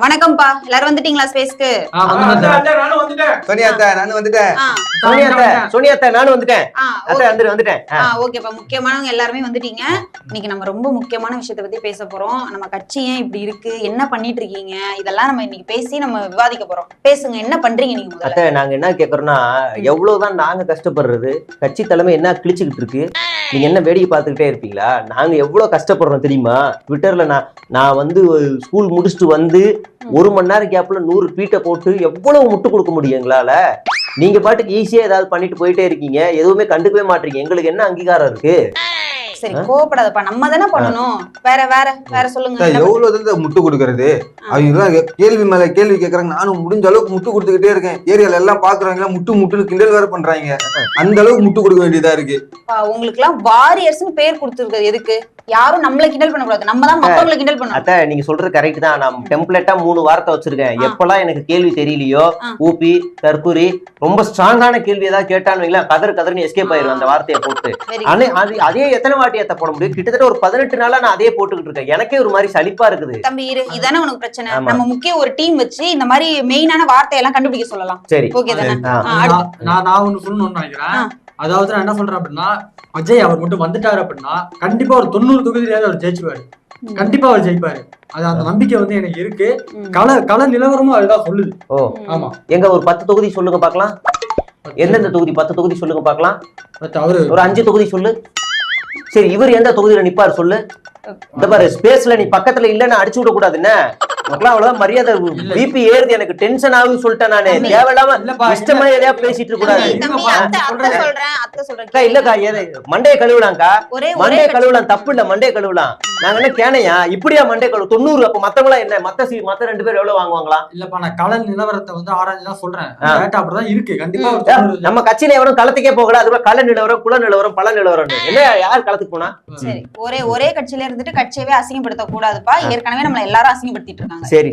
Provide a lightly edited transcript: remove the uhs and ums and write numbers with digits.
வணக்கம்ப்பா, எல்லாரும் வந்துட்டீங்களா ஸ்பேஸ்க்கு? ஓகேப்பா, முக்கியமானவங்க எல்லாருமே வந்துட்டீங்க. இன்னைக்கு நம்ம ரொம்ப முக்கியமான விஷயத்தை பத்தி பேச போறோம். நம்ம கட்சி ஏன் இப்படி இருக்கு, என்ன பண்ணிட்டு இருக்கீங்க, இதெல்லாம் நம்ம இன்னைக்கு பேசி நம்ம விவாதிக்க போறோம். பேசுங்க, என்ன பண்றீங்க நீங்க முதல்ல? நாங்க என்ன கேக்குறோம்னா, எவ்வளவுதான் நாங்க கஷ்டப்படுறது, கட்சி தலைமை என்ன கிழிச்சுக்கிட்டு இருக்கு, நீங்க என்ன வேடிக்கை பார்த்துக்கிட்டே இருப்பீங்களா? நாங்க எவ்வளவு கஷ்டப்படுறோம் தெரியுமா? ட்விட்டர்ல நான் வந்து ஸ்கூல் முடிச்சுட்டு வந்து 1 மணி நேரம் கேப்ல 100 ட்வீட்டை போட்டு எவ்வளவு முட்டு கொடுக்க முடியும் எங்களால? நீங்க பாட்டுக்கு ஈஸியா ஏதாவது பண்ணிட்டு போயிட்டே இருக்கீங்க, எதுவுமே கண்டுக்கவே மாட்டீங்க. எங்களுக்கு என்ன அங்கீகாரம் இருக்கு? சரி, கோவப்படாதப்பா, நம்ம தானே பண்ணணும். வேற வேற வேற சொல்லுங்க. எவ்வளவு முட்டு கொடுக்கறது? அவங்க கேள்வி மேல கேள்வி கேக்குறாங்க. நானும் முடிஞ்ச அளவுக்கு முட்டு கொடுத்துக்கிட்டே இருக்கேன். ஏரியால எல்லாம் பாக்குறாங்க, முட்டுன்னு கிண்டல் வேற பண்றாங்க. அந்த அளவுக்கு முட்டு கொடுக்க வேண்டியதா இருக்கு. உங்களுக்கு எல்லாம் வாரியர்ஸ்னு பேர் கொடுத்துருக்காது எதுக்கு? யாரும் நம்மள கிண்டல் பண்ண கூடாது, நம்ம தான் மத்தவங்கள கிண்டல் பண்ணணும். நீங்க சொல்றது கரெக்ட் தான். நான் டெம்ப்ளேட்டா 3 வார்த்தை வச்சிருக்கேன். எப்பெல்லாம் எனக்கு கேள்வி தெரியலையோ, ஊபி தற்குறி ரொம்ப ஸ்ட்ராங்கான கேள்வி ஏதாவது கேட்டான்னு கதர்னு எஸ்கேப் ஆயிரும் அந்த வார்த்தையை போட்டு. அதே எத்தனை வாட்டி ஏத்த போட முடியும்? கிட்டத்தட்ட ஒரு 18 நாளா நான் அதே போட்டுக்கிட்டு இருக்கேன். எனக்கே ஒரு மாதிரி சலிப்பா இருக்குது. தம்பி இதானே உனக்கு பிரச்சனை. நம்ம முக்கிய ஒரு டீம் வச்சு இந்த மாதிரி மெயினான வார்த்தையெல்லாம் கண்டுபிடிக்க சொல்லலாம். சரி, ஓகே தானே? நான் ஒண்ணு சொல்லணும்னு நினைக்கிறேன். அதாவது நான் என்ன சொல்றேன் அப்படின்னா, அஜய் அவர் மட்டும் வந்துட்டாரு அப்படின்னா கண்டிப்பா ஒரு 90 தொகுதியிலாவது அவர் ஜெயிச்சுவாரு. கண்டிப்பா அவர் ஜெயிப்பாரு. அது அந்த நம்பிக்கை வந்து எனக்கு இருக்கு. கள நிலவரமும் அதுதான் சொல்லுது. ஆமா, எங்க ஒரு 10 தொகுதி சொல்லுங்க பாக்கலாம். எந்தெந்த தொகுதி? 10 தொகுதி சொல்லுங்க பாக்கலாம். அவரு ஒரு 5 தொகுதி சொல்லு. சரி, இவர் எந்த தொகுதியில நிப்பாரு சொல்லு. இந்த பாரு, ஸ்பேஸ்ல நீ பக்கத்துல இல்லன்னு அடிச்சு விட கூடாது. என்ன மக்களா அவ்வளவுதான் மரியாதை. பிபி ஏறுது, எனக்கு டென்ஷன் ஆகுன்னு சொல்லிட்டேன் நானு. தேவையில்லாம இஷ்டமா எதையா பேசிட்டு இருக்க கூடாது. இல்லக்கா, மண்டையை கழுவலாம்க்கா, மண்டையை கழுவலாம், தப்பு இல்ல, மண்டையை கழுவலாம். நாங்க என்ன கேனையா இப்படியா மண்டையை கழுவு? 90. அப்ப மத்தவங்களா என்ன? மத்த 2 பேர் எவ்வளவு வாங்குவாங்களா? இல்லப்பா, நான் கள நிலவரத்தை வந்து ஆராய்ச்சிதான் சொல்றேன். அப்படிதான் இருக்கு. கண்டிப்பா நம்ம கட்சியில எவரும் களத்துக்கே போகல. அதுக்குள்ள கள நிலவரம், குல நிலவரம், பல நிலவரம் என்ன? யார் களத்துக்கு போனா? சரி, ஒரே கட்சியில இருந்துட்டு கட்சியவே அசிங்கப்படுத்த கூடாதுப்பா. ஏற்கனவே நம்மள எல்லாரும் அசிங்கப்படுத்திட்டு இருக்காங்க. சரி.